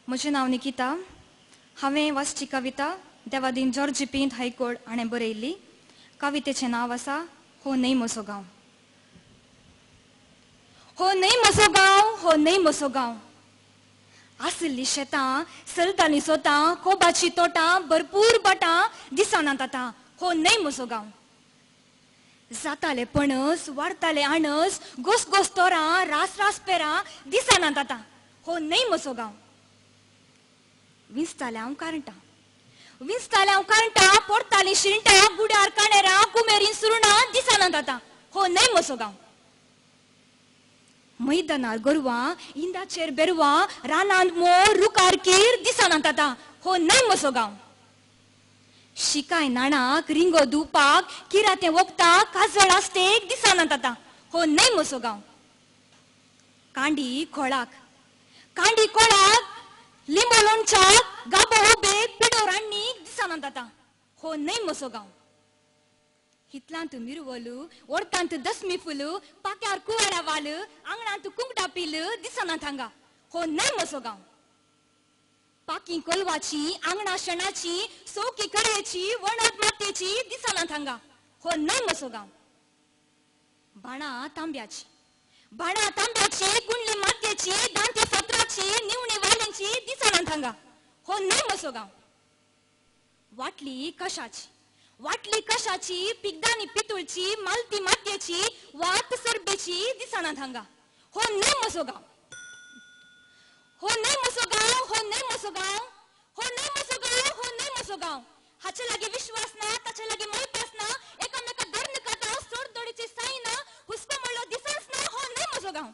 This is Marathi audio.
म्हजें नांव निकिता. हांवें वाचची कविता देवादीन जॉर्ज पिंत हायकोर्ट हाणें बरयल्ली. कवितेचें नांव आसा हो न्हय म्हजो गांव. हो न्हय म्हजो गांव, हो न्हय म्हजो गांव. आसली शेतां, चलतालीं सोतां, कोबाची तोटां, भरपूर बटां, दिसनात आतां. हो न्हय म्हजो गांव. जाताले पणस, वाडताले आणस, गोस गोस तोरां, रास रास पेरां, दिसनात आतां. हो न्हय म्हजो गांव. विंचतालें हांव कारंटां, विंचतालें हांव कारंटां, पडटालीं शिणटां, गुड्यार काणेरां, कुमेरीं सुरणां, दिसनात आतां. हो न्हय म्हजो गांव. मैदानार गोरवां, इंदाचेर बेरवां, रानांत मोर, रुखार कीर, दिसनात आतां. हो न्हय म्हजो गांव. शिकाय नाणाक, रिंगो धुवपाक, किरातें वखदाक, काजळ आस्तेक, दिसनात आतां. हो न्हय म्हजो गांव. कांडी खोळाक, कांडी खोळाक, लिंबो लोणच्याक, गाबो उबेक, पिडो रान्नीक, दिसनात आतां. हो न्हय म्हजो गांव. हितलांत मिरवलू, ओडतांत दसमी फुलू, पाक्यार कुवाड्या वाल, आंगणांत कुंकटा पिल, दिसनात हांगा. हो न्हय म्हजो गांव. पाकी कोलवाची, आंगणा शेणाची, सोकी कडयेची, वणद मातयेची, दिसनात हांगा. हो न्हय म्हजो गांव. बाणां तांब्याची, बाणां तांब्याची, कुंडली मातयेची, दांते फातराची, निवणी वाल्यांची, दिसनात हांगा. हो न्हय म्हजो गांव. वाटली कशाची, वाटली कशाची, पिकदानी पितूळची, मालती मातयेची, वात सरबेची, दिसनात हांगा. हो न्हय म्हजो गांव. हो न्हय म्हजो गांव, हो न्हय म्हजो गांव, हो न्हय म्हजो गांव, हो न्हय म्हजो गांव. हाचे लागीं विश्वास ना, ताचे लागीं मैपास ना, एकामेकाक धर नाकात, सोडतोडीची साय ना, हुस्को म्हणलो दिसच ना. हो न्हय म्हजो गांव.